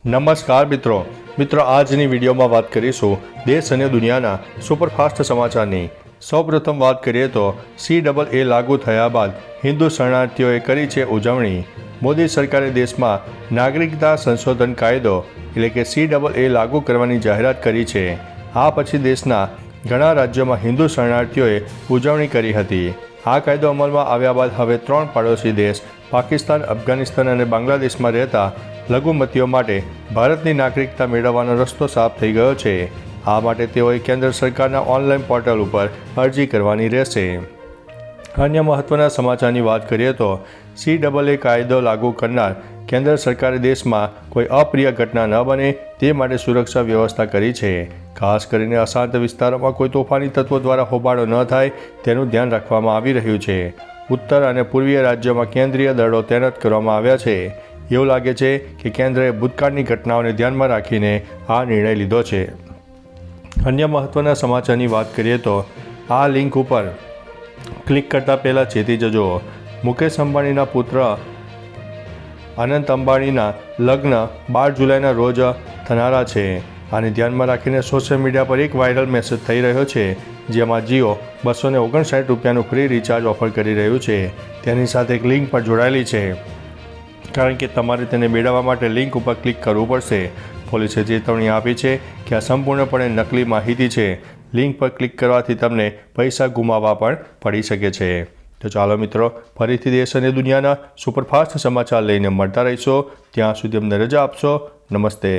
નમસ્કાર મિત્રો આજની વિડીયોમાં વાત કરીશું દેશ અને દુનિયાના સુપરફાસ્ટ સમાચારની। સૌપ્રથમ વાત કરીએ તો CAA લાગુ થયા બાદ હિન્દુ શરણાર્થીઓએ કરી છે ઉજવણી। મોદી સરકારે દેશમાં નાગરિકતા સંશોધન કાયદો એટલે કે CAA લાગુ કરવાની જાહેરાત કરી છે। આ પછી દેશના ઘણા રાજ્યોમાં હિન્દુ શરણાર્થીઓએ ઉજવણી કરી હતી। આ કાયદો અમલમાં આવ્યા બાદ હવે 3 પાડોશી દેશ પાકિસ્તાન, અફઘાનિસ્તાન અને બાંગ્લાદેશમાં રહેતા લઘુમતીઓ માટે ભારતની નાગરિકતા મેળવવાનો રસ્તો સાફ થઈ ગયો છે। આ માટે તેઓએ કેન્દ્ર સરકારના ઓનલાઈન પોર્ટલ ઉપર અરજી કરવાની રહેશે। અન્ય મહત્વના સમાચારની વાત કરીએ તો CAA કાયદો લાગુ કરનાર કેન્દ્ર સરકારે દેશમાં કોઈ અપ્રિય ઘટના ન બને તે માટે સુરક્ષા વ્યવસ્થા કરી છે। ખાસ કરીને અશાંત વિસ્તારોમાં કોઈ તોફાની તત્વો દ્વારા હોબાળો ન થાય તેનું ધ્યાન રાખવામાં આવી રહ્યું છે। ઉત્તર અને પૂર્વીય રાજ્યોમાં કેન્દ્રીય દળો તૈનાત કરવામાં આવ્યા છે। એવું લાગે છે કે કેન્દ્રએ ભૂતકાળની ઘટનાઓને ધ્યાનમાં રાખીને આ નિર્ણય લીધો છે। અન્ય મહત્વના સમાચારની વાત કરીએ તો આ લિંક ઉપર ક્લિક કરતાં પહેલાં ચેતી જજો। મુકેશ અંબાણીના પુત્ર અનંત અંબાણીના લગ્ન 12 જુલાઈના રોજ થનારા છે। આને ધ્યાનમાં રાખીને સોશિયલ મીડિયા પર એક વાયરલ મેસેજ થઈ રહ્યો છે, જેમાં જીઓ 259 રૂપિયાનું ફ્રી રિચાર્જ ઓફર કરી રહ્યું છે। તેની સાથે એક લિંક પર જોડાયેલી છે, કારણ કે તમારે તેને મેળવવા માટે લિંક ઉપર ક્લિક કરવું પડશે। પોલીસે ચેતવણી આપી છે કે આ સંપૂર્ણપણે નકલી માહિતી છે। લિંક પર ક્લિક કરવાથી તમને પૈસા ગુમાવવા પણ પડી શકે છે। તો ચાલો મિત્રો, ફરીથી દેશ અને દુનિયાના સુપરફાસ્ટ સમાચાર લઈને મળતા રહીશો। ત્યાં સુધી અમને રજા આપશો। નમસ્તે।